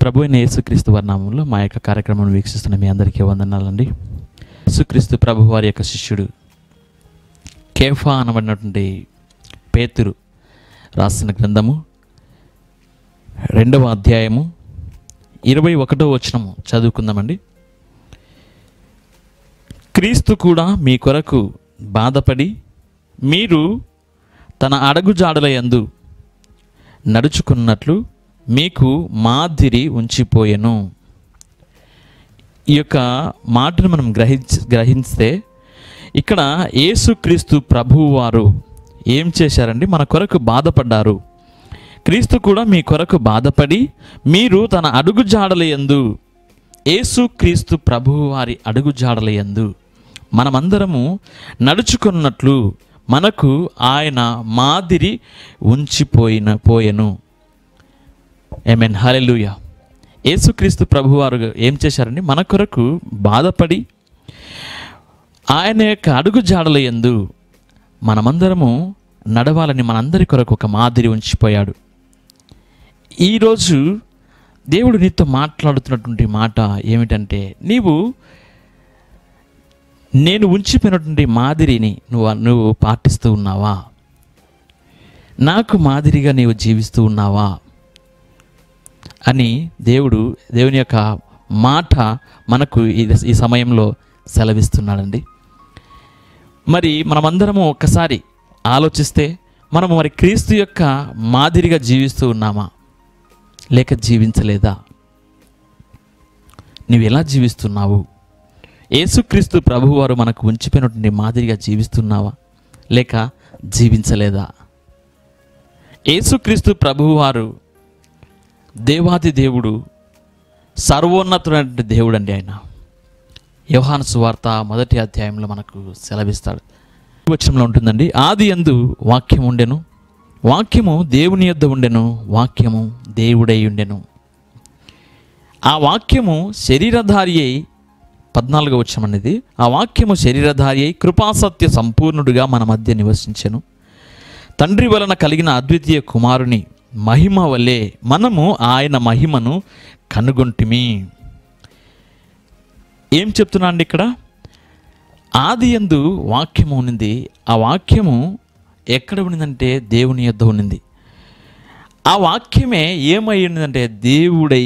ప్రభు అయిన యేసుక్రీస్తు వారి నామములో మా యొక్క కార్యక్రమాన్ని వీక్షిస్తున్న మీ అందరికీ వందనాలండి. యేసుక్రీస్తు ప్రభు వారి యొక్క శిష్యుడు కేఫా అనబడినటువంటి పేతురు రాసిన గ్రంథము 2వ అధ్యాయము 21వ వచనము చదువుకుందామండి. క్రీస్తు కూడా మీ కొరకు బాధపడి మీరు తన అడుగుజాడల యందు నడుచుకున్నట్లు మీకు మాదిరి ఉంచిపోయెను. ఈ యొక్క మాటను మనం గ్రహిస్తే ఇక్కడ యేసుక్రీస్తు ప్రభువు వారు ఏం చేశారండి? మన కొరకు బాధపడ్డారు. క్రీస్తు కూడా మీ కొరకు బాధపడి మీరు తన అడుగుజాడల యందు, యేసుక్రీస్తు ప్రభువు వారి అడుగుజాడల యందు మనమందరము నడుచుకున్నట్లు మనకు ఆయన మాదిరి ఉంచిపోయెను. ఆమేన్, హల్లెలూయా. యేసుక్రీస్తు ప్రభువారు ఏం చేశారండి? మన కొరకు బాధపడి ఆయన యొక్క అడుగు జాడల యందు మనమందరము నడవాలని మనందరి కొరకు ఒక మాదిరి ఉంచిపోయాడు. ఈరోజు దేవుడు నీతో మాట్లాడుతున్నటువంటి మాట ఏమిటంటే, నేను ఉంచిపోయినటువంటి మాదిరిని నువ్వు పాటిస్తూ ఉన్నావా? నాకు మాదిరిగా నీవు జీవిస్తూ ఉన్నావా అని దేవుని యొక్క మాట మనకు ఈ సమయంలో సెలవిస్తున్నాడండి. మరి మనమందరము ఒక్కసారి ఆలోచిస్తే మనము మరి క్రీస్తు యొక్క మాదిరిగా జీవిస్తూ ఉన్నామా లేక జీవించలేదా? నువ్వు ఎలా జీవిస్తున్నావు? యేసుక్రీస్తు ప్రభువారు మనకు ఉంచిపోయినటువంటి మాదిరిగా జీవిస్తున్నావా లేక జీవించలేదా? యేసుక్రీస్తు ప్రభువారు దేవాది దేవుడు, సర్వోన్నతుడైన దేవుడు అండి. ఆయన యోహాను సువార్త 1వ అధ్యాయంలో మనకు సెలవిస్తాడు. వచనంలో ఉంటుందండి, ఆది యందు వాక్యం ఉండెను, వాక్యము దేవుని యొద్ద ఉండెను, వాక్యము దేవుడై ఉండెను. ఆ వాక్యము శరీరధారి అయి 14వ వచనం అనేది, ఆ వాక్యము శరీరధారి అయి కృపాసత్య సంపూర్ణుడిగా మన మధ్య నివసించెను. తండ్రి వలన కలిగిన అద్వితీయ కుమారుని మహిమ వలె మనము ఆయన మహిమను కనుగొంటిమి. ఏం చెప్తున్నా అండి ఇక్కడ? ఆది యందు వాక్యము ఉన్నింది. ఆ వాక్యము ఎక్కడ ఉన్నదంటే దేవుని యొద్ద ఉన్నింది. ఆ వాక్యమే ఏమై ఉన్నదంటే దేవుడై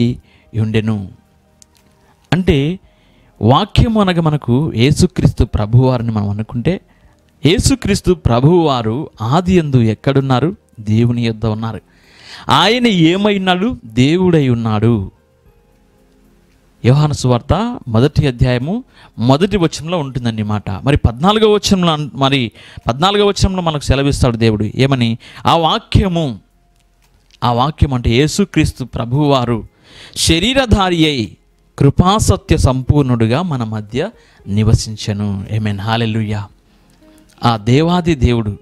ఉండెను. అంటే వాక్యము అనగా మనకు యేసుక్రీస్తు ప్రభువారిని మనం అనుకుంటే, యేసుక్రీస్తు ప్రభువారు ఆది యందు ఎక్కడున్నారు? దేవుని యొద్ద ఉన్నారు. ఆయన ఏమై ఉన్నాడు? దేవుడై ఉన్నాడు. యోహాను సువార్త 1వ అధ్యాయము 1వ వచనంలో ఉంటుందండి మాట. మరి 14వ వచనంలో మనకు సెలవిస్తాడు దేవుడు ఏమని? ఆ వాక్యం అంటే యేసుక్రీస్తు ప్రభువారు శరీరధారి అయి కృపాసత్య సంపూర్ణుడుగా మన మధ్య నివసించెను. ఆమేన్, హల్లెలూయా. ఆ దేవాది దేవుడు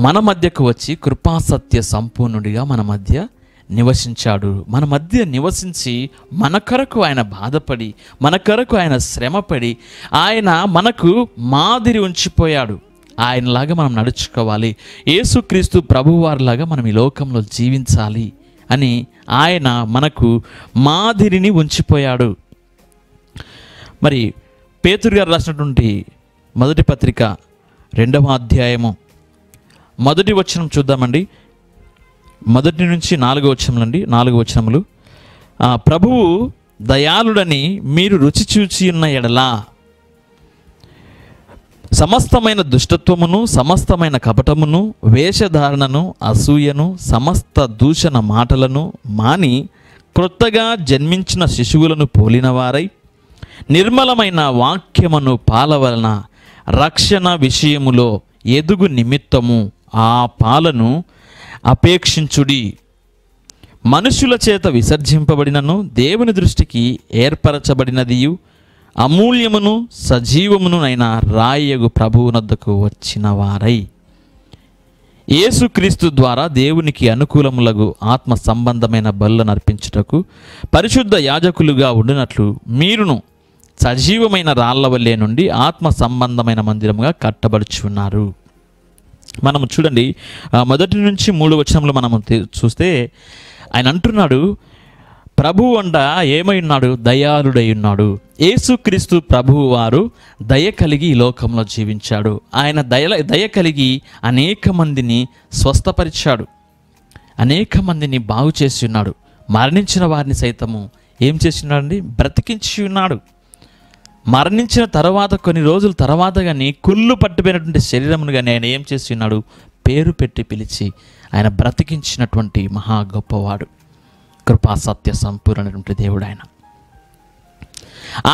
మన మధ్యకు వచ్చి కృపాసత్య సంపూర్ణుడిగా మన మధ్య నివసించాడు. మన మధ్య నివసించి మన కొరకు ఆయన బాధపడి, మన కొరకు ఆయన శ్రమపడి, ఆయన మనకు మాదిరి ఉంచిపోయాడు. ఆయనలాగా మనం నడుచుకోవాలి, యేసుక్రీస్తు ప్రభువారిలాగా మనం ఈ లోకంలో జీవించాలి అని ఆయన మనకు మాదిరిని ఉంచిపోయాడు. మరి పేతురు గారు రాసినటువంటి మొదటి పత్రిక 2వ అధ్యాయము 1వ వచనం చూద్దామండి. 1 నుంచి 4వ వచనములండి, 4 వచనములు. ప్రభువు దయాళుడని మీరు రుచి చూచి ఉన్న ఎడల సమస్తమైన దుష్టత్వమును, సమస్తమైన కపటమును, వేషధారణను, అసూయను, సమస్త దూషణ మాటలను మాని క్రొత్తగా జన్మించిన శిశువులను పోలినవారై నిర్మలమైన వాక్యమును పాల వలన రక్షణ విషయములో ఎదుగు నిమిత్తము ఆ పాలను అపేక్షించుడి. మనుషుల చేత విసర్జింపబడినను దేవుని దృష్టికి ఏర్పరచబడినదియు అమూల్యమును సజీవమునునైన రాయగు ప్రభువునొద్దకు వచ్చిన వారై యేసుక్రీస్తు ద్వారా దేవునికి అనుకూలములగు ఆత్మ సంబంధమైన బలులను అర్పించుటకు పరిశుద్ధ యాజకులుగా ఉండినట్లు మీరును సజీవమైన రాళ్ల వల్లే నుండి ఆత్మ సంబంధమైన మందిరముగా కట్టబడుచున్నారు. మనము చూడండి 1 నుంచి 3 వచనంలో మనము చూస్తే ఆయన అంటున్నాడు, ప్రభువు అంట ఏమై ఉన్నాడు? దయాళుడై ఉన్నాడు. యేసుక్రీస్తు ప్రభువు వారు దయ కలిగి ఈ లోకంలో జీవించాడు. ఆయన దయ కలిగి అనేక మందిని స్వస్థపరిచాడు, అనేక మందిని బాగు చేసి ఉన్నాడు. మరణించిన వారిని సైతము ఏం చేసి ఉన్నాడండి? బ్రతికించి ఉన్నాడు. మరణించిన తర్వాత కొన్ని రోజుల తర్వాత కానీ కుళ్ళు పట్టిపోయినటువంటి శరీరమును కానీ ఆయన ఏం చేసి ఉన్నాడు? పేరు పెట్టి పిలిచి ఆయన బ్రతికించినటువంటి మహా గొప్పవాడు, కృపా సత్య సంపూర్ణమైనటువంటి దేవుడు ఆయన.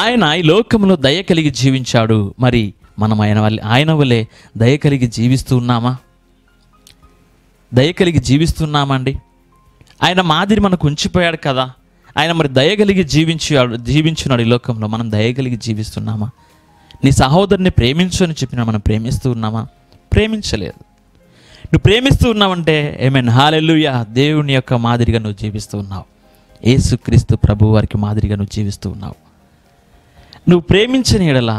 ఆయన ఈ లోకంలో దయ కలిగి జీవించాడు. మరి మనం ఆయన వల్లే దయ కలిగి జీవిస్తూ ఉన్నామా? దయ కలిగి జీవిస్తున్నామండి? ఆయన మాదిరి మనకు ఉంచిపోయాడు కదా, ఆయన మరి దయ కలిగి జీవించున్నాడు ఈ లోకంలో. మనం దయ కలిగి జీవిస్తున్నామా? నీ సహోదరుని ప్రేమించు అని చెప్పినా మనం ప్రేమిస్తూ ఉన్నామా? ప్రేమించలేదు. నువ్వు ప్రేమిస్తూ ఉన్నావంటే ఆమేన్, హల్లెలూయా, దేవుని యొక్క మాదిరిగా నువ్వు జీవిస్తూ ఉన్నావు. యేసుక్రీస్తు ప్రభు వారికి మాదిరిగా నువ్వు జీవిస్తూ ఉన్నావు. నువ్వు ప్రేమించని యెడల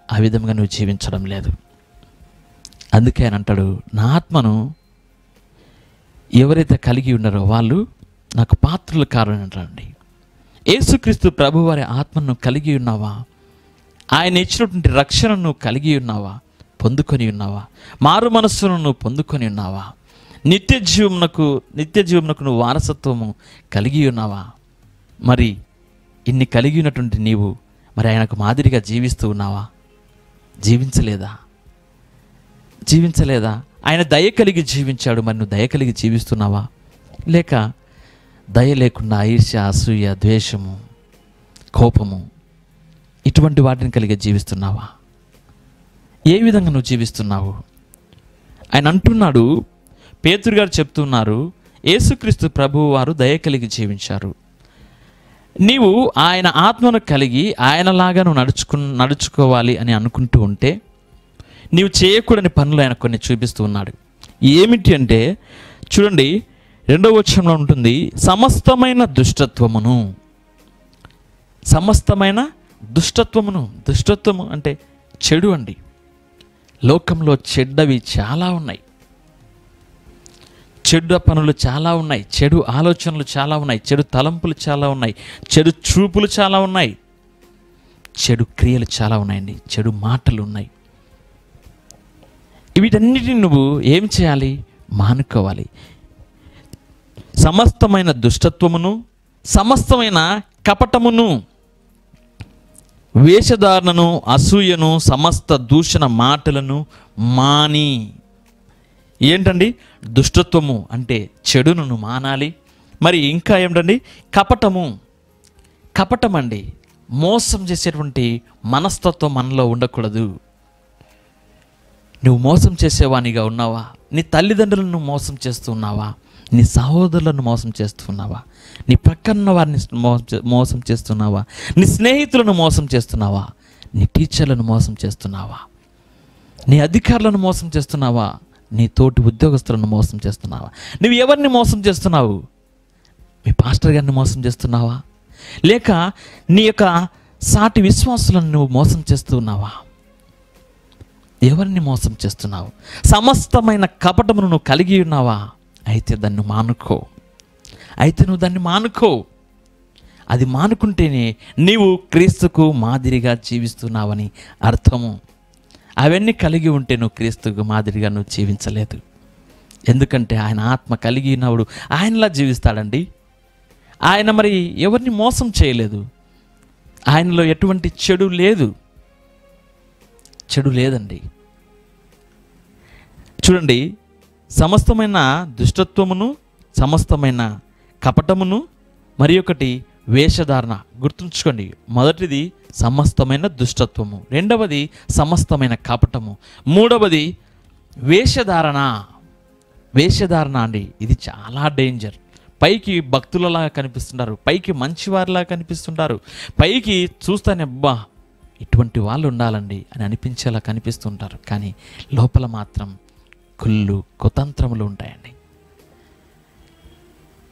ఆ విధంగా నువ్వు జీవించడం లేదు. అందుకే ఆయన అంటాడు, నా ఆత్మను ఎవరైతే కలిగి ఉన్నారో వాళ్ళు నాకు పాత్రులు కారని అంటారండి. యేసుక్రీస్తు ప్రభు వారి ఆత్మను కలిగి ఉన్నావా? ఆయన ఇచ్చినటువంటి రక్షణను కలిగి ఉన్నావా? పొందుకొని ఉన్నావా? మారు మనస్సును నువ్వు పొందుకొని ఉన్నావా? నిత్య జీవమునకు నువ్వు వారసత్వము కలిగి ఉన్నావా? మరి ఇన్ని కలిగి ఉన్నటువంటి నీవు మరి ఆయనకు మాదిరిగా జీవిస్తూ ఉన్నావా? జీవించలేదా? ఆయన దయ కలిగి జీవించాడు, మరి నువ్వు దయ కలిగి జీవిస్తున్నావా? లేక దయ లేకుండా ఈర్ష్య, అసూయ, ద్వేషము, కోపము ఇటువంటి వాటిని కలిగి జీవిస్తున్నావా? ఏ విధంగా నువ్వు జీవిస్తున్నావు? ఆయన అంటున్నాడు, పేతురు గారు చెప్తున్నారు, యేసుక్రీస్తు ప్రభువు వారు దయ కలిగి జీవించారు. నీవు ఆయన ఆత్మను కలిగి ఆయనలాగా నువ్వు నడుచుకోవాలి అని అనుకుంటూ ఉంటే నీవు చేయకూడని పనులు ఆయన కొన్ని చూపిస్తూ ఉన్నాడు. ఏమిటి అంటే చూడండి, 2వ వచనంలో ఉంటుంది, సమస్తమైన దుష్టత్వమును. దుష్టత్వము అంటే చెడు అండి. లోకంలో చెడ్డవి చాలా ఉన్నాయి, చెడు పనులు చాలా ఉన్నాయి, చెడు ఆలోచనలు చాలా ఉన్నాయి, చెడు తలంపులు చాలా ఉన్నాయి, చెడు చూపులు చాలా ఉన్నాయి, చెడు క్రియలు చాలా ఉన్నాయండి, చెడు మాటలు ఉన్నాయి. వీటన్నిటిని నువ్వు ఏం చేయాలి? మానుకోవాలి. సమస్తమైన దుష్టత్వమును, సమస్తమైన కపటమును, వేషధారణను, అసూయను, సమస్త దూషణ మాటలను మాని. ఏంటండి? దుష్టత్వము అంటే చెడును నువ్వు మానాలి. మరి ఇంకా ఏమిటండి? కపటం అండి, మోసం చేసేటువంటి మనస్తత్వం మనలో ఉండకూడదు. నువ్వు మోసం చేసేవానిగా ఉన్నావా? నీ తల్లిదండ్రులను మోసం చేస్తూ ఉన్నావా? నీ సహోదరులను మోసం చేస్తున్నావా? నీ ప్రక్కన్న వారిని మోసం చేస్తున్నావా? నీ స్నేహితులను మోసం చేస్తున్నావా? నీ టీచర్లను మోసం చేస్తున్నావా? నీ అధికారులను మోసం చేస్తున్నావా? నీ తోటి ఉద్యోగస్తులను మోసం చేస్తున్నావా? నువ్వు ఎవరిని మోసం చేస్తున్నావు? మీ పాస్టర్ గారిని మోసం చేస్తున్నావా? లేక నీ యొక్క సాటి విశ్వాసులను నువ్వు మోసం చేస్తున్నావా? ఎవరిని మోసం చేస్తున్నావు? సమస్తమైన కపటమును నువ్వు కలిగి ఉన్నావా? అయితే నువ్వు దాన్ని మానుకో. అది మానుకుంటేనే నీవు క్రీస్తుకు మాదిరిగా జీవిస్తున్నావని అర్థము. అవన్నీ కలిగి ఉంటే నువ్వు క్రీస్తుకు మాదిరిగా నువ్వు జీవించలేదు. ఎందుకంటే ఆయన ఆత్మ కలిగి ఉన్నవాడు ఆయనలా జీవిస్తాడండి. ఆయన మరి ఎవరిని మోసం చేయలేదు. ఆయనలో ఎటువంటి చెడు లేదండి. చూడండి, సమస్తమైన దుష్టత్వమును, సమస్తమైన కపటమును, మరి ఒకటి వేషధారణ. గుర్తుంచుకోండి, మొదటిది సమస్తమైన దుష్టత్వము, రెండవది సమస్తమైన కపటము, మూడవది వేషధారణ అండి. ఇది చాలా డేంజర్. పైకి భక్తులలాగా కనిపిస్తుంటారు, పైకి మంచివారిలాగా కనిపిస్తుంటారు, పైకి చూస్తానే అబ్బా ఇటువంటి వాళ్ళు ఉండాలండి అని అనిపించేలా కనిపిస్తుంటారు. కానీ లోపల మాత్రం కుళ్ళు కుతంత్రములు ఉంటాయండి.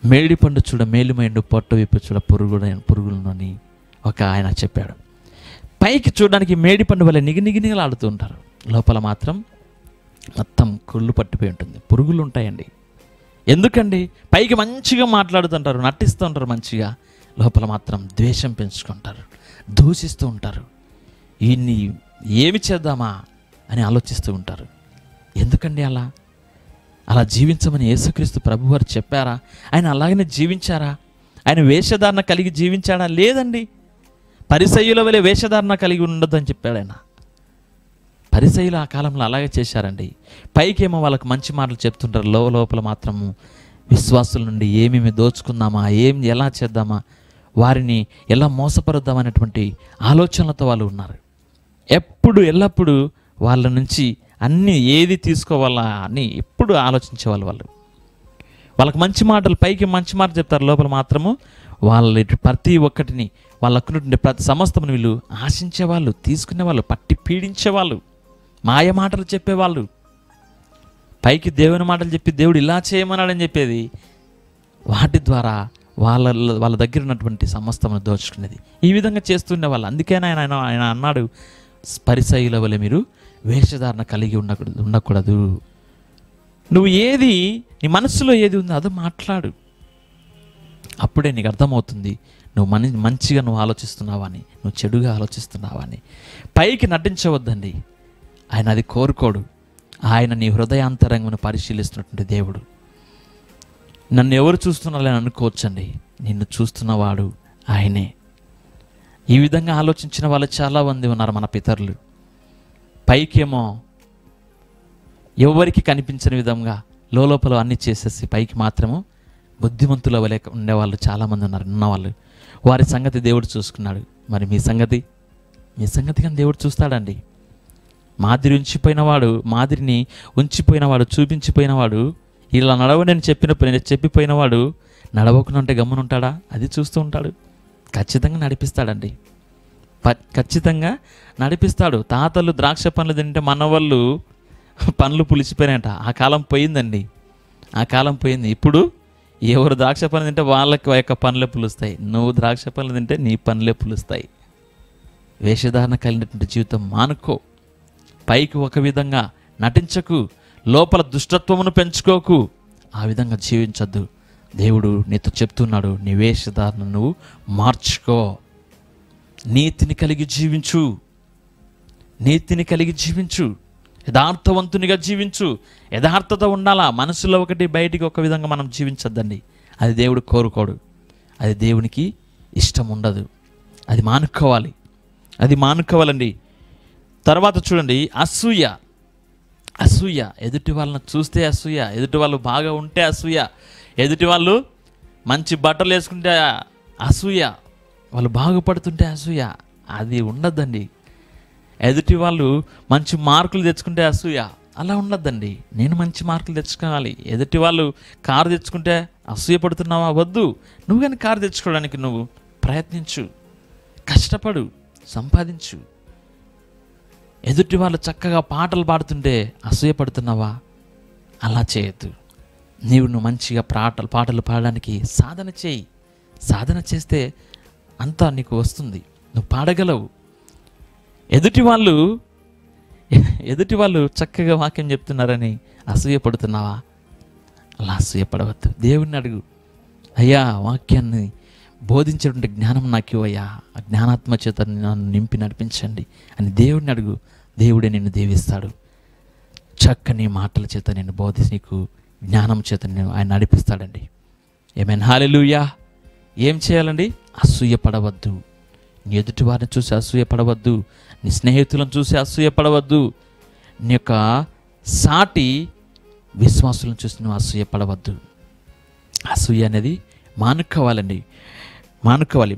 మేడిపండు చూడ మేలుమైండు, పొట్టు విప్పు చూడ పురుగులని ఒక ఆయన చెప్పాడు. పైకి చూడడానికి మేడిపండు వల్ల నిగినిగలాడుతూ ఉంటారు, లోపల మాత్రం మొత్తం కుళ్ళు పట్టిపోయి ఉంటుంది, పురుగులు ఉంటాయండి. ఎందుకండి? పైకి మంచిగా మాట్లాడుతుంటారు, నటిస్తూ ఉంటారు మంచిగా, లోపల మాత్రం ద్వేషం పెంచుకుంటారు, దూషిస్తూ ఉంటారు. ఈయన్ని ఏమి చేద్దామా అని ఆలోచిస్తూ ఉంటారు. ఎందుకండి అలా జీవించమని యేసుక్రీస్తు ప్రభువారు చెప్పారా? ఆయన అలాగనే జీవించారా? ఆయన వేషధారణ కలిగి జీవించాడా? లేదండి. పరిసయ్యుల వలె వేషధారణ కలిగి ఉండొద్దని చెప్పాడు ఆయన. పరిసయ్యులు ఆ కాలంలో అలాగే చేశారండి. పైకేమో వాళ్ళకి మంచి మాటలు చెప్తుంటారు, లోపల మాత్రము విశ్వాసుల నుండి ఏమేమి దోచుకుందామా, ఎలా చేద్దామా, వారిని ఎలా మోసపరుద్దామనేటువంటి ఆలోచనలతో వాళ్ళు ఉన్నారు. ఎల్లప్పుడూ వాళ్ళ నుంచి అన్నీ ఏది తీసుకోవాలా అని ఎప్పుడు ఆలోచించేవాళ్ళు. వాళ్ళకి మంచి మాటలు, పైకి మంచి మాటలు చెప్తారు, లోపల మాత్రము వాళ్ళ ప్రతి ఒక్కటిని వాళ్ళకున్నటువంటి ప్రతి సమస్తమును వీళ్ళు ఆశించేవాళ్ళు, తీసుకునేవాళ్ళు, పట్టి పీడించేవాళ్ళు, మాయ మాటలు చెప్పేవాళ్ళు. పైకి దేవుని మాటలు చెప్పి దేవుడు ఇలా చేయమన్నాడని చెప్పేది, వాటి ద్వారా వాళ్ళ దగ్గర ఉన్నటువంటి సమస్తమును దోచుకునేది. ఈ విధంగా చేస్తుండే వాళ్ళు. అందుకే ఆయన అన్నాడు, పరిసయ్యుల వలె మీరు వేషధారణ కలిగి ఉండకూడదు. నువ్వు నీ మనసులో ఏది ఉందో అదో మాట్లాడు. అప్పుడే నీకు అర్థమవుతుంది నువ్వు మంచిగా ఆలోచిస్తున్నావని, నువ్వు చెడుగా ఆలోచిస్తున్నావని. పైకి నటించవద్దండి. ఆయన అది కోరుకోడు. ఆయన నీ హృదయాంతరంగమును పరిశీలిస్తున్నటువంటి దేవుడు. నన్ను ఎవరు చూస్తున్నారని అనుకోవచ్చండి, నిన్ను చూస్తున్నవాడు ఆయనే. ఈ విధంగా ఆలోచించిన వాళ్ళు చాలామంది ఉన్నారు మన పితరులు. పైకేమో ఎవరికి కనిపించని విధంగా లోపల అన్నీ చేసేసి పైకి మాత్రము బుద్ధిమంతుల వలె ఉండేవాళ్ళు చాలామంది ఉన్నవాళ్ళు. వారి సంగతి దేవుడు చూసుకున్నాడు. మరి మీ సంగతి కానీ దేవుడు చూస్తాడండి. మాదిరిని ఉంచిపోయినవాడు, చూపించిపోయినవాడు, ఇలా నడవని నేను చెప్పిపోయినవాడు నడవకుండా ఉంటే గమ్మునుంటాడా? అది చూస్తూ ఉంటాడు. ఖచ్చితంగా నడిపిస్తాడండి, ఖచ్చితంగా నడిపిస్తాడు. తాతలు ద్రాక్ష పండ్లు తింటే మనవాళ్ళు పండ్లు పులిసిపోయినాయంట. ఆ కాలం పోయిందండి, ఆ కాలం పోయింది. ఇప్పుడు ఎవరు ద్రాక్ష పండ్లు తింటే వాళ్ళకి యొక్క పండ్లే పులుస్తాయి. నువ్వు ద్రాక్ష పండ్లు తింటే నీ పండ్లే పులుస్తాయి. వేషధారణ కలిగినటువంటి జీవితం మానుకో. పైకి ఒక విధంగా నటించకు, లోపల దుష్టత్వమును పెంచుకోకు. ఆ విధంగా జీవించద్దు. దేవుడు నీతో చెప్తున్నాడు, నీ వేషధారణ నువ్వు మార్చుకో. నీతిని కలిగి జీవించు, యథార్థవంతునిగా జీవించు. యథార్థత ఉండాలా. మనసులో ఒకటి, బయటికి ఒక విధంగా మనం జీవించద్దండి. అది దేవుడు కోరుకోడు, అది దేవునికి ఇష్టం ఉండదు. అది మానుకోవాలండి. తర్వాత చూడండి, అసూయ. ఎదుటి వాళ్ళని చూస్తే అసూయ, ఎదుటి వాళ్ళు బాగా ఉంటే అసూయ, ఎదుటి వాళ్ళు మంచి బట్టలు వేసుకుంటే అసూయ, వాళ్ళు బాగుపడుతుంటే అసూయ. అది ఉండద్దండి. ఎదుటి వాళ్ళు మంచి మార్కులు తెచ్చుకుంటే అసూయ, అలా ఉండద్దండి. నేను మంచి మార్కులు తెచ్చుకోవాలి. ఎదుటి వాళ్ళు కారు తెచ్చుకుంటే అసూయ పడుతున్నావా? వద్దు. నువ్వు కానీ కారు తెచ్చుకోవడానికి నువ్వు ప్రయత్నించు, కష్టపడు, సంపాదించు. ఎదుటి వాళ్ళు చక్కగా పాటలు పాడుతుంటే అసూయపడుతున్నావా? అలా చేయొద్దు. నువ్వు మంచిగా పాటలు పాడడానికి సాధన చేయి. సాధన చేస్తే అంతా నీకు వస్తుంది, నువ్వు పాడగలవు. ఎదుటి వాళ్ళు చక్కగా వాక్యం చెప్తున్నారని అసూయపడుతున్నావా? అలా అసూయపడవద్దు. దేవుణ్ణి అడుగు, అయ్యా వాక్యాన్ని బోధించేటువంటి జ్ఞానం నాకు ఇవ్వయ్యా, ఆ జ్ఞానాత్మ చేత నన్ను నింపి నడిపించండి అని దేవుడిని అడుగు. దేవుడే నిన్ను దీవిస్తాడు. చక్కని మాటల చేత నేను నీకు జ్ఞానం చేత నేను ఆయన నడిపిస్తాడండి. ఏమైనా హల్లెలూయా. ఏం చేయాలండి? అసూయపడవద్దు. నీ ఎదుటి వారిని చూసి అసూయపడవద్దు. నీ స్నేహితులను చూసి అసూయపడవద్దు. నీ యొక్క సాటి విశ్వాసులను చూసి నువ్వు అసూయపడవద్దు. అసూయ అనేది మానుకోవాలండి.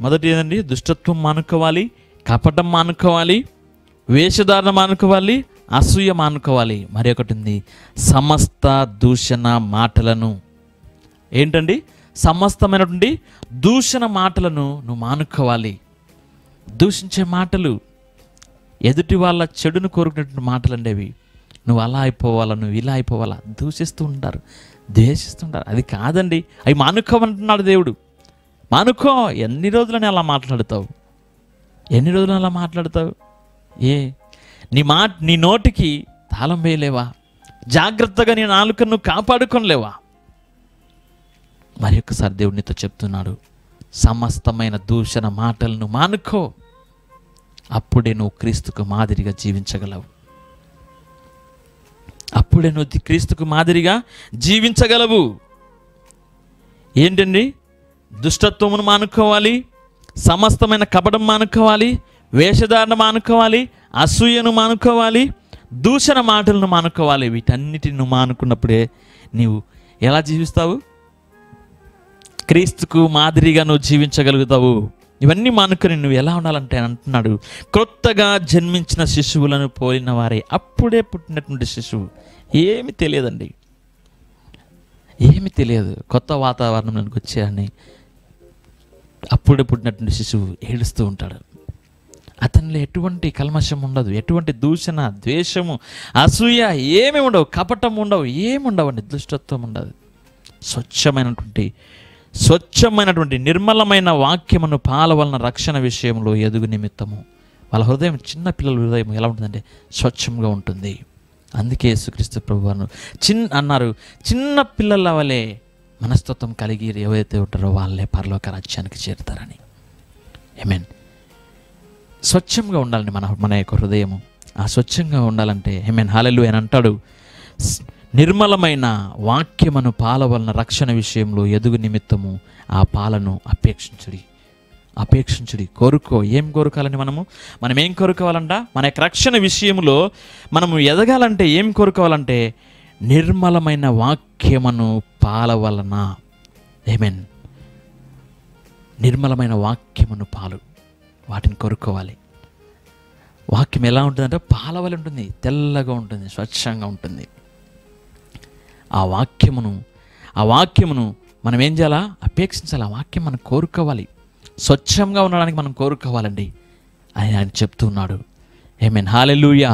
మొదటి ఏదండి? దుష్టత్వం మానుకోవాలి, కపటం మానుకోవాలి, వేషధారణ మానుకోవాలి, అసూయ మానుకోవాలి. మరి ఒకటి ఉంది, సమస్త దూషణ మాటలను. ఏంటండి? సమస్తమైనటువంటి దూషణ మాటలను నువ్వు మానుకోవాలి. దూషించే మాటలు, ఎదుటి వాళ్ళ చెడును కోరుకునేటువంటి మాటలు అండి. నువ్వు అలా అయిపోవాలా, నువ్వు ఇలా అయిపోవాలా, దూషిస్తూ ఉంటారు, ద్వేషిస్తుంటారు. అది కాదండి. అవి మానుకోమంటున్నాడు దేవుడు. మానుకో. ఎన్ని రోజులని అలా మాట్లాడతావు? నీ నోటికి తాళం వేయలేవా? జాగ్రత్తగా నీ నాలుకను కాపాడుకోలేవా? మరి ఒక్కసారి దేవుడు నీతో చెప్తున్నాడు, సమస్తమైన దూషణ మాటలను మానుకో. అప్పుడే నువ్వు క్రీస్తుకు మాదిరిగా జీవించగలవు. అప్పుడే నువ్వు క్రీస్తుకు మాదిరిగా జీవించగలవు. ఏంటండి? దుష్టత్వమును మానుకోవాలి, సమస్తమైన కపటం మానుకోవాలి, వేషధారణ మానుకోవాలి, అసూయను మానుకోవాలి, దూషణ మాటలను మానుకోవాలి. వీటన్నిటిని నువ్వు మానుకున్నప్పుడే నీవు ఎలా జీవిస్తావు? క్రీస్తుకు మాదిరిగా నువ్వు జీవించగలుగుతావు. ఇవన్నీ మానుకొని నువ్వు ఎలా ఉండాలంటే అంటున్నాడు, క్రొత్తగా జన్మించిన శిశువులను పోలిన వారే. అప్పుడే పుట్టినటువంటి శిశువు ఏమి తెలియదండి, ఏమి తెలియదు. కొత్త వాతావరణంలోకి వచ్చాయని అప్పుడే పుట్టినటువంటి శిశువు ఏడుస్తూ ఉంటాడు. అతనిలో ఎటువంటి కల్మషం ఉండదు, ఎటువంటి దూషణ, ద్వేషము, అసూయ ఏమి ఉండవు, కపటం ఉండవు, ఏమి ఉండవండి, దుష్టత్వం ఉండదు. స్వచ్ఛమైనటువంటి నిర్మలమైన వాక్యమును పాల వలన రక్షణ విషయంలో ఎదుగు నిమిత్తము. వాళ్ళ హృదయం, చిన్న పిల్లల హృదయం ఎలా ఉంటుందంటే స్వచ్ఛంగా ఉంటుంది. అందుకే యేసుక్రీస్తు ప్రభువారు అన్నారు, చిన్న పిల్లల వలె మనస్తత్వం కలిగి ఎవరైతే ఉంటారో వాళ్ళే పరలోక రాజ్యానికి చేరుతారని. ఆమేన్. స్వచ్ఛంగా ఉండాలండి మన యొక్క హృదయము. ఆ స్వచ్ఛంగా ఉండాలంటే ఆమేన్ హల్లెలూయా అని అంటాడు, నిర్మలమైన వాక్యమును పాల వలన రక్షణ విషయంలో ఎదుగు నిమిత్తము ఆ పాలను అపేక్షించుడి. కోరుకో. ఏం కోరుకోవాలని మనం ఏం కోరుకోవాలంట? మన యొక్క రక్షణ విషయంలో మనము ఎదగాలంటే ఏం కోరుకోవాలంటే నిర్మలమైన వాక్యమును పాల వలన. ఆమేన్. నిర్మలమైన వాక్యమును పాలు, వాటిని కోరుకోవాలి. వాక్యం ఎలా ఉంటుందంటే పాల వలె ఉంటుంది, తెల్లగా ఉంటుంది, స్వచ్ఛంగా ఉంటుంది. ఆ వాక్యమును మనం ఏం చేయాలా? అపేక్షించాలి. ఆ వాక్యం మనం కోరుకోవాలి. స్వచ్ఛంగా ఉండడానికి మనం కోరుకోవాలండి అని ఆయన చెప్తున్నాడు. ఆమేన్ హల్లెలూయా.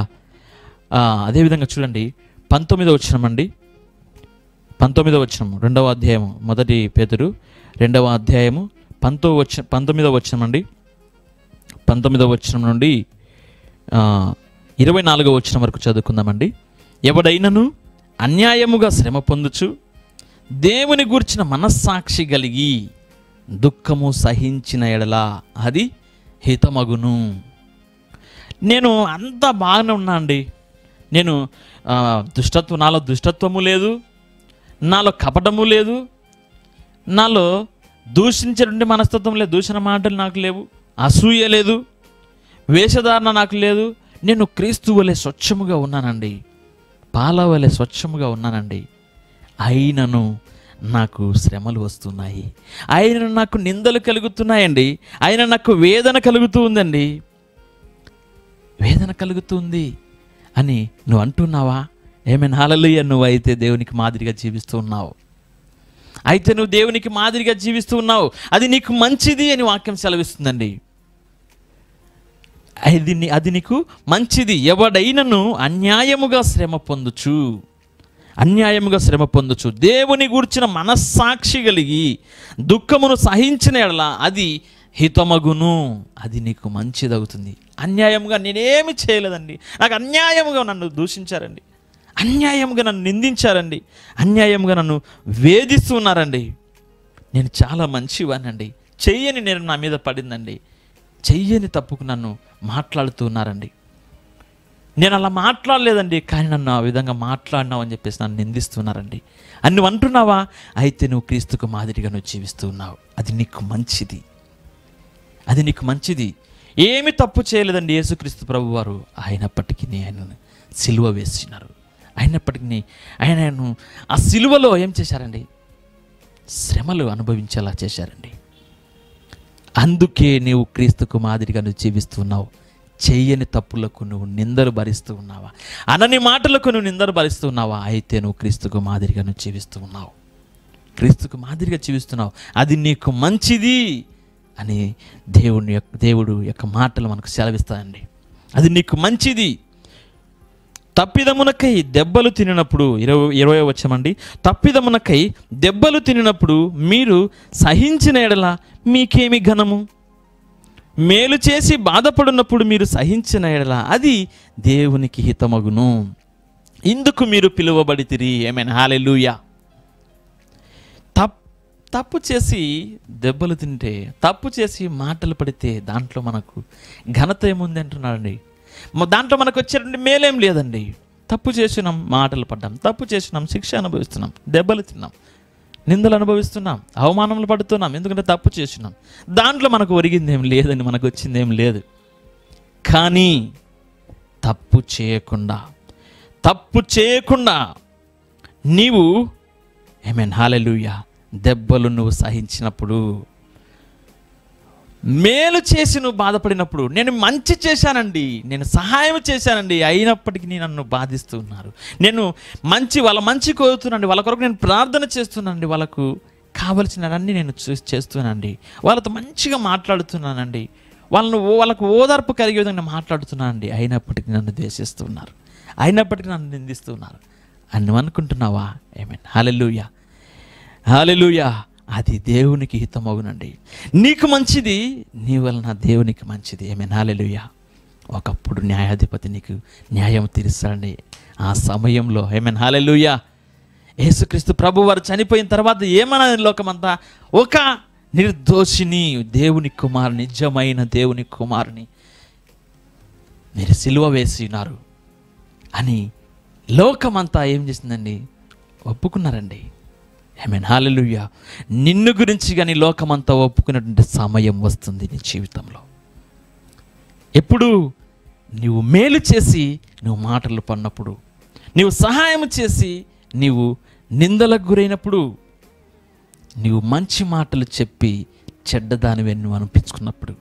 అదేవిధంగా చూడండి 19వ వచనం అండి. 19వ వచనం 2వ అధ్యాయము, 1 పేతురు 2వ అధ్యాయము 19వ వచనం అండి. 19వ వచనం నుండి 24వ వచనం వరకు చదువుకుందామండి. ఎవడైనను అన్యాయముగా శ్రమ పొందుచు దేవుని గూర్చిన మనస్సాక్షి కలిగి దుఃఖము సహించిన ఎడల అది హితమగును. నేను అంతా బాగానే ఉన్నా అండి, నేను నాలో దుష్టత్వము లేదు, నాలో కపటము లేదు, నాలో దూషించేటువంటి మనస్తత్వం లేదు, దూషణ మాటలు నాకు లేవు, అసూయ లేదు, వేషధారణ నాకు లేదు. నేను క్రీస్తు వలె స్వచ్ఛముగా ఉన్నానండి, పాల వలె స్వచ్ఛముగా ఉన్నానండి. అయినను నాకు శ్రమలు వస్తున్నాయి, అయినను నాకు నిందలు కలుగుతున్నాయండి, అయినా నాకు వేదన కలుగుతూ ఉందండి, వేదన కలుగుతుంది అని నువ్వు అంటున్నావా? ఆమేన్ హల్లెలూయా. నువ్వైతే దేవునికి మాదిరిగా జీవిస్తూ ఉన్నావు, అయితే నువ్వు దేవునికి మాదిరిగా జీవిస్తూ ఉన్నావు, అది నీకు మంచిది అని వాక్యం సెలవిస్తుందండి. అది నీకు మంచిది. ఎవడైనను అన్యాయముగా శ్రమ పొందుచు దేవుని గూర్చిన మనస్సాక్షి కలిగి దుఃఖమును సహించిన ఎడల అది హితమగును, అది నీకు మంచిదవుతుంది. అన్యాయముగా నేనేమి చేయలేదండి, నాకు అన్యాయముగా నన్ను దూషించారండి, అన్యాయముగా నన్ను నిందించారండి, అన్యాయముగా నన్ను వేధిస్తున్నారండి, నేను చాలా మంచివానండి, చెయ్యని నేను నా మీద పడిందండి, చెయ్యని తప్పుకు నన్ను మాట్లాడుతున్నారండి, నేను అలా మాట్లాడలేదండి, కానీ నన్ను ఆ విధంగా మాట్లాడినావు అని చెప్పేసి నన్ను నిందిస్తున్నారండి అని నువ్వు అంటున్నావా? అయితే నువ్వు క్రీస్తుకు మాదిరిగా నువ్వు జీవిస్తూ ఉన్నావు, అది నీకు మంచిది, అది నీకు మంచిది. ఏమి తప్పు చేయలేదండి యేసుక్రీస్తు ప్రభువారు, అయినప్పటికీ ఆయనను సిలువ వేసినారు, అయినప్పటికీ ఆయనను ఆ సిలువలో ఏం చేశారండి? శ్రమలు అనుభవించేలా చేశారండి. అందుకే నీవు క్రీస్తుకు మాదిరిగా నువ్వు జీవిస్తున్నావు. చెయ్యని తప్పులకు నువ్వు నిందలు భరిస్తూ ఉన్నావా? అనని మాటలకు నువ్వు నిందలు భరిస్తూ ఉన్నావా? అయితే నువ్వు క్రీస్తుకు మాదిరిగా నువ్వు జీవిస్తూ ఉన్నావు, క్రీస్తుకు మాదిరిగా జీవిస్తున్నావు, అది నీకు మంచిది అని దేవుడు యొక్క మాటలు మనకు సెలవిస్తాయండి. అది నీకు మంచిది. తప్పిదమునకై దెబ్బలు తినినప్పుడు 20వ వచనమండి, తప్పిదమునకై దెబ్బలు తినినప్పుడు మీరు సహించిన ఎడల మీకేమి ఘనము? మేలు చేసి బాధపడినప్పుడు మీరు సహించిన ఎడల అది దేవునికి హితమగును. ఇందుకు మీరు పిలువబడితిరి. ఆమేన్ హల్లెలూయా. తప్పు చేసి దెబ్బలు తింటే, తప్పు చేసి మాటలు పడితే దాంట్లో మనకు ఘనత ఏముంది అంటున్నాడండి. దాంట్లో మనకు వచ్చేటువంటి మేలేం లేదండి. తప్పు చేసినాం, మాటలు పడ్డాం, తప్పు చేసినాం, శిక్ష అనుభవిస్తున్నాం, దెబ్బలు తిన్నాం, నిందలు అనుభవిస్తున్నాం, అవమానములు పడుతున్నాం, ఎందుకంటే తప్పు చేసినాం. దాంట్లో మనకు ఒరిగింది ఏం లేదండి, మనకు వచ్చింది ఏం లేదు. కానీ తప్పు చేయకుండా నీవు ఆమేన్ హల్లెలూయా దెబ్బలు నువ్వు సహించినప్పుడు, మేలు చేసి నువ్వు బాధపడినప్పుడు, నేను మంచి చేశానండి, నేను సహాయం చేశానండి, అయినప్పటికీ నన్ను బాధిస్తూ ఉన్నారు, నేను వాళ్ళ మంచి కోరుతున్నానండి, వాళ్ళ కొరకు నేను ప్రార్థన చేస్తున్నానండి, వాళ్ళకు కావలసినవన్నీ నేను చేస్తున్నానండి, వాళ్ళతో మంచిగా మాట్లాడుతున్నానండి, వాళ్ళకు ఓదార్పు కలిగే విధంగా మాట్లాడుతున్నానండి, అయినప్పటికీ నన్ను ద్వేషిస్తున్నారు, అయినప్పటికీ నన్ను నిందిస్తున్నారు అని నువ్వు అనుకుంటున్నావా? ఆమేన్ హల్లెలూయా హల్లెలూయా. అది దేవునికి హితమగునండి. నీకు మంచిది, నీ వలన దేవునికి మంచిది. ఆమేన్ హల్లెలూయా. ఒకప్పుడు న్యాయాధిపతి నీకు న్యాయం తీరుస్తాడండి ఆ సమయంలో. ఆమేన్ హల్లెలూయా. యేసుక్రీస్తు ప్రభు వారు చనిపోయిన తర్వాత ఏమన్నా లోకమంతా, ఒక నిర్దోషిని, దేవుని కుమారుని, నిజమైన దేవుని కుమారుని మీరు సిలువ వేసి ఉన్నారు అని లోకమంతా ఏం చేసిందండి? ఒప్పుకున్నారండి. ఆమేన్ హల్లెలూయా. నిన్ను గురించి కానీ లోకమంతా ఒప్పుకునేటువంటి సమయం వస్తుంది నీ జీవితంలో. ఎప్పుడు? నీవు మేలు చేసి నువ్వు మాటలు పడినప్పుడు, నీవు సహాయం చేసి నీవు నిందలకు గురైనప్పుడు, నీవు మంచి మాటలు చెప్పి చెడ్డదానివే నువ్వు అనిపించుకున్నప్పుడు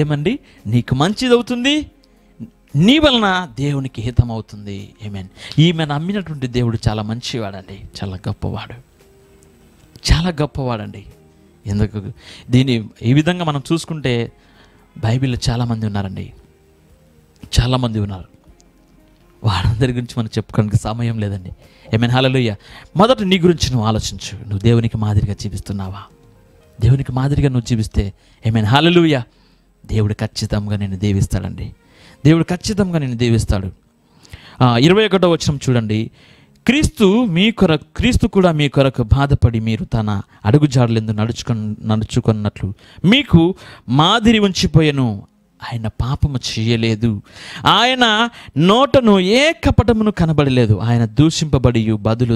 ఏమండి? నీకు మంచిది అవుతుంది, నీ వలన దేవునికి హితం అవుతుంది. ఆమేన్. ఈమె నమ్మినటువంటి దేవుడు చాలా మంచివాడండి, చాలా గొప్పవాడండి. ఎందుకు దీన్ని ఈ విధంగా మనం చూసుకుంటే బైబిల్లో చాలామంది ఉన్నారండి, చాలామంది ఉన్నారు. వారందరి గురించి మనం చెప్పుకోవడానికి సమయం లేదండి. ఆమేన్ హల్లెలూయా. మొదట నీ గురించి నువ్వు ఆలోచించు. నువ్వు దేవునికి మాదిరిగా జీవిస్తున్నావా? దేవునికి మాదిరిగా నువ్వు జీవిస్తే ఆమేన్ హల్లెలూయా దేవుడు ఖచ్చితంగా నిన్ను దీవిస్తాడండి. దేవుడు ఖచ్చితంగా నిన్ను దీవిస్తాడు. 21వ వచనం చూడండి. క్రీస్తు కూడా మీ కొరకు బాధపడి మీరు తన అడుగుజాడలందు నడుచుకున్నట్లు మీకు మాదిరి ఉంచిపోయెను. ఆయన పాపము చేయలేదు, ఆయన నోటను ఏ కపటమును కనబడలేదు, ఆయన దూషింపబడి బదులు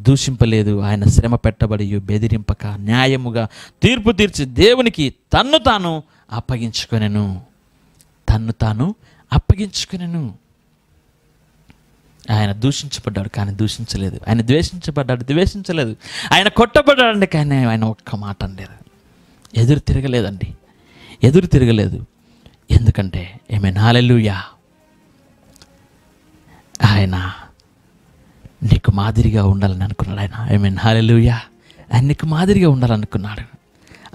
దూషింపలేదు, ఆయన శ్రమ పెట్టబడి బెదిరింపక న్యాయముగా తీర్పు తీర్చి దేవునికి తన్ను తాను అప్పగించుకొనెను. ఆయన దూషించబడ్డాడు కానీ దూషించలేదు, ఆయన ద్వేషించబడ్డాడు ద్వేషించలేదు, ఆయన కొట్టబడ్డాడండి కానీ ఆయన ఒక్క మాట అనలేదు, ఎదురు తిరగలేదు. ఎందుకంటే ఆమేన్ హల్లెలూయా ఆయన నీకు మాదిరిగా ఉండాలని అనుకున్నాడు. ఆయన ఆమేన్ హల్లెలూయా ఆయన నీకు మాదిరిగా ఉండాలనుకున్నాడు.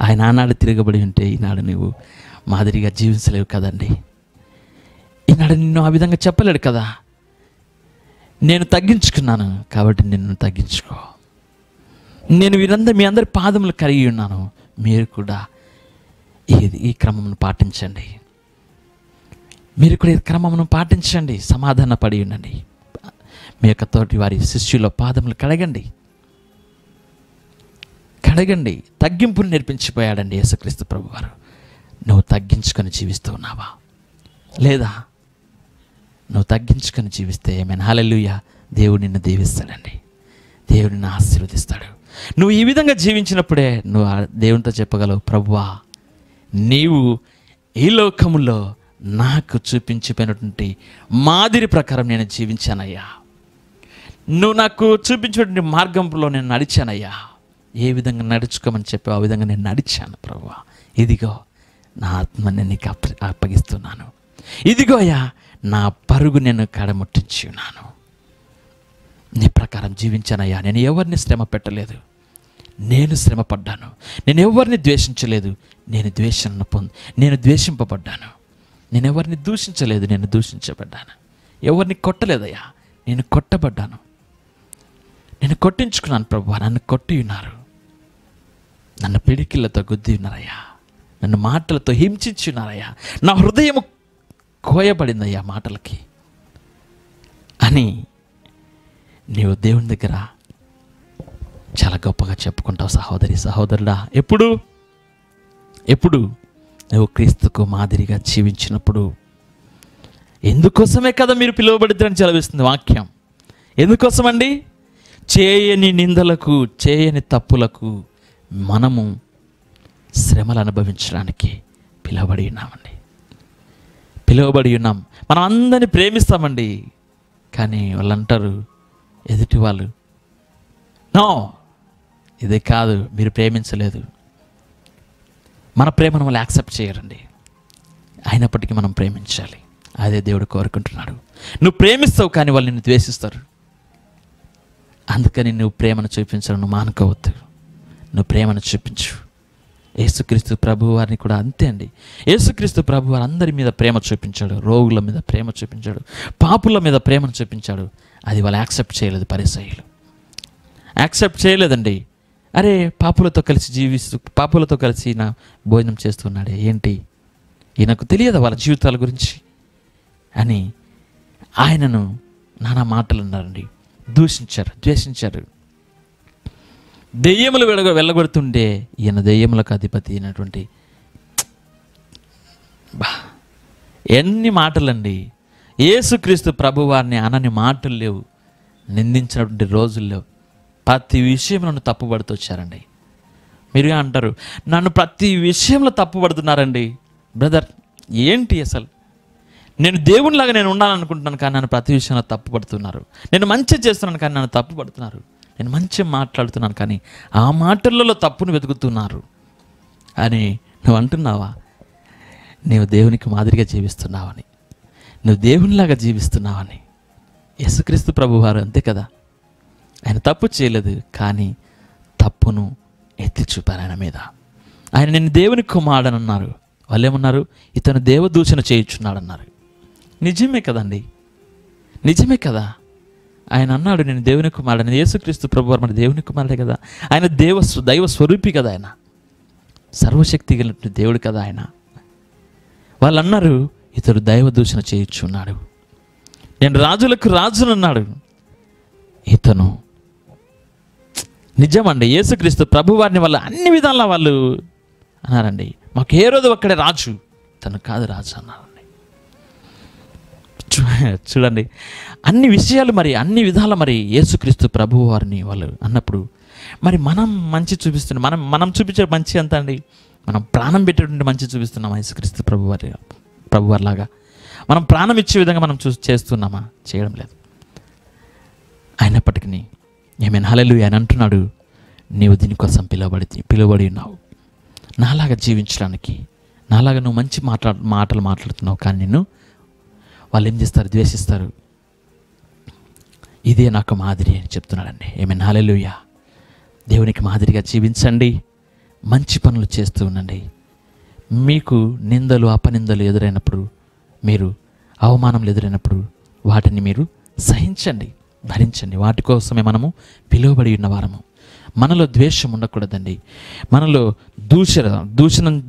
ఆయన ఆనాడు తిరగబడి ఉంటే ఈనాడు నువ్వు మాదిరిగా జీవించలేవు కదండి. ఈనాడు నిన్ను ఆ విధంగా చెప్పలేడు కదా. నేను తగ్గించుకున్నాను కాబట్టి నిన్ను తగ్గించుకో. నేను మీ అందరి పాదములు కరిగి ఉన్నాను, మీరు కూడా ఈ క్రమమును పాటించండి. మీరు కూడా ఈ క్రమమును పాటించండి, సమాధాన పడి ఉండండి. మీ యొక్క తోటి వారి శిష్యుల పాదములు కడగండి. తగ్గింపును నేర్పించిపోయాడండి యేసుక్రీస్తు ప్రభువారు. నువ్వు తగ్గించుకొని జీవిస్తూ ఉన్నావా? లేదా నువ్వు తగ్గించుకొని జీవిస్తే ఆమేన్ హల్లెలూయా దేవుడు నిన్ను దీవిస్తాడండి, దేవుడు నిన్ను ఆశీర్వదిస్తాడు. నువ్వు ఈ విధంగా జీవించినప్పుడే నువ్వు దేవునితో చెప్పగలవు, ప్రభువా నీవు ఈ లోకములో నాకు చూపించిపోయినటువంటి మాదిరి ప్రకారం నేను జీవించానయ్యా, నువ్వు నాకు చూపించినటువంటి మార్గంలో నేను నడిచానయ్యా, ఏ విధంగా నడుచుకోమని చెప్పావు ఆ విధంగా నేను నడిచాను ప్రభువా. ఇదిగో నా ఆత్మని నీకు అప్పగిస్తున్నాను, ఇదిగో అయ్యా నా పరుగు నేను కడముట్టించి ఉన్నాను, నీ ప్రకారం జీవించానయ్యా. నేను ఎవరిని శ్రమ పెట్టలేదు, నేను శ్రమ పడ్డాను, నేను ఎవరిని ద్వేషించలేదు, నేను ద్వేషింపబడ్డాను, నేను ఎవరిని దూషించలేదు, నేను దూషించబడ్డాను, ఎవరిని కొట్టలేదయ్యా, నేను కొట్టబడ్డాను, నేను కొట్టించుకున్నాను ప్రభువా, నన్ను కొట్టి ఉన్నారు, నన్ను పిడికిళ్ళతో గుద్ది ఉన్నారయ్యా, నన్ను మాటలతో హింసించి ఉన్నారయ్యా, నా హృదయం కోయబడిందయ్యా మాటలకి అని నీవు దేవుని దగ్గర చాలా గొప్పగా చెప్పుకుంటావు సహోదరి సహోదరుడా. ఎప్పుడు నువ్వు క్రీస్తుకు మాదిరిగా జీవించినప్పుడు. ఎందుకోసమే కదా మీరు పిలువబడిద్దని సెలవిస్తుంది వాక్యం. ఎందుకోసమండి? చేయని నిందలకు, చేయని తప్పులకు మనము శ్రమలు అనుభవించడానికి పిలువబడి ఉన్నామండి. పిలువబడి ఉన్నాం. మనం అందరినీ ప్రేమిస్తామండి. కానీ వాళ్ళు అంటారు, ఎదుటి వాళ్ళు, నో, ఇది కాదు, మీరు ప్రేమించలేదు. మన ప్రేమను వాళ్ళు యాక్సెప్ట్ చేయరండి. అయినప్పటికీ మనం ప్రేమించాలి. అదే దేవుడు కోరుకుంటున్నాడు. నువ్వు ప్రేమిస్తావు కానీ వాళ్ళు నిన్ను ద్వేషిస్తారు. అందుకని నువ్వు ప్రేమను చూపించడం నువ్వు మానుకోవద్దు. నువ్వు ప్రేమను చూపించు. యేసుక్రీస్తు ప్రభు వారిని కూడా అంతే అండి. యేసుక్రీస్తు ప్రభు వారు అందరి మీద ప్రేమ చూపించాడు. రోగుల మీద ప్రేమ చూపించాడు. పాపుల మీద ప్రేమను చూపించాడు. అది వాళ్ళు యాక్సెప్ట్ చేయలేదు. పరిసయ్యులు యాక్సెప్ట్ చేయలేదండి. అరే, పాపులతో కలిసి ఈయన భోజనం చేస్తున్నాడే, ఏంటి ఈయనకు తెలియదా వాళ్ళ జీవితాల గురించి అని ఆయనను నానా మాటలు అన్నారండి. దూషించారు, ద్వేషించారు. దెయ్యములు వెళ్ళగొడుతుండే ఈయన దెయ్యములకు అధిపతి అయినటువంటి ఎన్ని మాటలండి. యేసుక్రీస్తు ప్రభువారిని అనని మాటలు లేవు, నిందించినటువంటి రోజులు లేవు. ప్రతి విషయంలో తప్పుపడుతూ వచ్చారండి. మీరు అంటారు, నన్ను ప్రతి విషయంలో తప్పుపడుతున్నారండి. బ్రదర్, ఏంటి అసలు? నేను దేవునిలాగా నేను ఉండాలనుకుంటున్నాను కానీ నన్ను ప్రతి విషయంలో తప్పుపడుతున్నారు. నేను మంచిగా చేస్తున్నాను కానీ నన్ను తప్పుపడుతున్నారు. నేను మంచిగా మాట్లాడుతున్నాను కానీ ఆ మాటలలో తప్పును వెతుకుతున్నారు అని నువ్వు అంటున్నావా? నీవు దేవునికి మాదిరిగా జీవిస్తున్నావని, నువ్వు దేవునిలాగా జీవిస్తున్నావని. యేసుక్రీస్తు ప్రభువారు అంతే కదా. ఆయన తప్పు చేయలేదు కానీ తప్పును ఎత్తి చూపారు ఆయన మీద. ఆయన నేను దేవుని కుమారుడని అన్నారు. వాళ్ళు ఏమన్నారు? ఇతను దేవదూషణ చేయించున్నాడన్నారు. నిజమే కదండి, నిజమే కదా. ఆయన అన్నాడు, నేను దేవుని కుమారుడని. యేసుక్రీస్తు ప్రభువారు మన దేవుని కుమారుడే కదా. ఆయన దైవ స్వరూపి కదా. ఆయన సర్వశక్తి కలిగిన దేవుడు కదా ఆయన. వాళ్ళు అన్నారు, ఇతడు దైవ దూషణ చేయించున్నాడు. నేను రాజులకు రాజునన్నాడు. ఇతను నిజమండి. యేసుక్రీస్తు ప్రభువారిని వాళ్ళు అన్ని విధాలా వాళ్ళు అన్నారండి, మాకు ఏ రోజు ఒక్కడే రాజు, తను కాదు రాజు అన్నారండి. చూడండి, అన్ని విషయాలు మరి అన్ని విధాల మరి యేసుక్రీస్తు ప్రభువారిని వాళ్ళు అన్నప్పుడు మరి మనం మంచి చూపిస్తున్నాం. మనం చూపించే మంచి ఎంత అండి? మనం ప్రాణం పెట్టేటువంటి మంచి చూపిస్తున్నామా? యేసుక్రీస్తు ప్రభువారిలాగా మనం ప్రాణం ఇచ్చే విధంగా మనం చేస్తున్నామా? చేయడం లేదు. అయినప్పటికీ ఏమైనా హల్లెలూయా అని అంటున్నాడు, నీవు దీనికోసం పిలువబడి ఉన్నావు, నాలాగా జీవించడానికి. నాలాగా నువ్వు మంచి మాటలు మాట్లాడుతున్నావు కానీ నిన్ను వాళ్ళు ఏం చేస్తారు? ద్వేషిస్తారు. ఇదే నాకు మాదిరి అని చెప్తున్నాడండి. ఏమైనా హల్లెలూయా. దేవునికి మాదిరిగా జీవించండి, మంచి పనులు చేస్తూ ఉండండి. మీకు నిందలు అపనిందలు ఎదురైనప్పుడు, మీరు అవమానములు ఎదురైనప్పుడు వాటిని మీరు సహించండి, భరించండి. వాటి కోసమే మనము పిలువబడి ఉన్నవారము. మనలో ద్వేషం ఉండకూడదండి. మనలో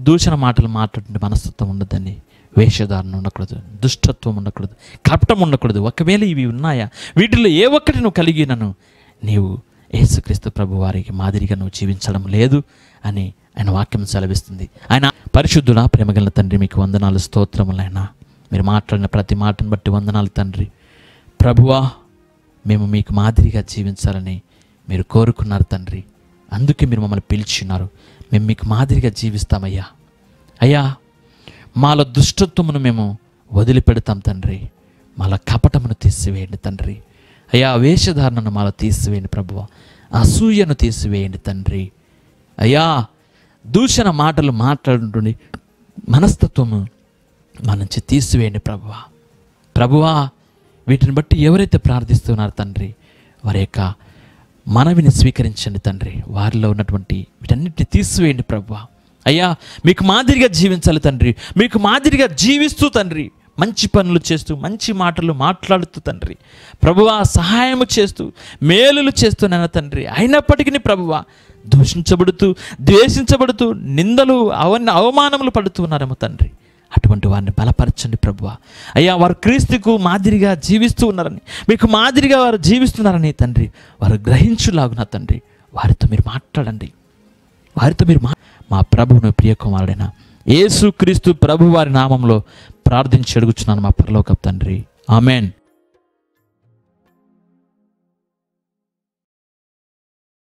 దూషణ మాటలు మాట్లాడే మనస్తత్వం ఉండదండి. వేషధారణ ఉండకూడదు, దుష్టత్వం ఉండకూడదు, కపటం ఉండకూడదు. ఒకవేళ ఇవి ఉన్నాయా, వీటిలో ఏ ఒక్కటి నువ్వు కలిగినను నీవు యేసుక్రీస్తు ప్రభు వారికి మాదిరిగా నువ్వు జీవించడం లేదు అని ఆయన వాక్యం సెలవిస్తుంది. ఆయన పరిశుద్ధుడా, ప్రేమగల తండ్రి, మీకు వందనాలు, స్తోత్రములైనా. మీరు మాట్లాడిన ప్రతి మాటను బట్టి వందనాలు తండ్రి. ప్రభువా, మేము మీకు మాదిరిగా జీవించాలని మీరు కోరుకున్నారు తండ్రి. అందుకే మీరు మమ్మల్ని పిలిచిన్నారు. మేము మీకు మాదిరిగా జీవిస్తామయ్యా. అయ్యా, మాలో దుష్టత్వమును మేము వదిలిపెడతాం తండ్రి. మాలో కపటమును తీసివేయండి తండ్రి. అయ్యా, వేషధారణను మాలో తీసివేయండి ప్రభువా. అసూయను తీసివేయండి తండ్రి. అయ్యా, దూషణ మాటలు మాట్లాడుతుండి మనస్తత్వము మన నుంచి తీసివేయండి ప్రభువా. వీటిని బట్టి ఎవరైతే ప్రార్థిస్తున్నారో తండ్రి, వారి యొక్క మనవిని స్వీకరించండి తండ్రి. వారిలో ఉన్నటువంటి వీటన్నిటిని తీసివేయండి ప్రభువా. అయ్యా, మీకు మాదిరిగా జీవించాలి తండ్రి. మీకు మాదిరిగా జీవిస్తూ తండ్రి, మంచి పనులు చేస్తూ, మంచి మాటలు మాట్లాడుతూ తండ్రి ప్రభువా, సహాయము చేస్తూ, మేలులు చేస్తున్నాను తండ్రి. అయినప్పటికీ ప్రభువా, దూషించబడుతూ, ద్వేషించబడుతూ, నిందలు అవమానములు పడుతూ ఉన్నారేమో తండ్రి. అటువంటి వారిని బలపరచండి ప్రభువా. అయ్యా, వారు క్రీస్తుకు మాదిరిగా జీవిస్తూ ఉన్నారని, మీకు మాదిరిగా వారు జీవిస్తున్నారని తండ్రి వారు గ్రహించులాగున తండ్రి వారితో మీరు మాట్లాడండి. వారితో మీరు మా ప్రభువును ప్రియకుమారుడైన యేసుక్రీస్తు ప్రభు వారి నామంలో ప్రార్థించి అడుగుచున్నాను మా పరలోకపు తండ్రి. ఆమెన్.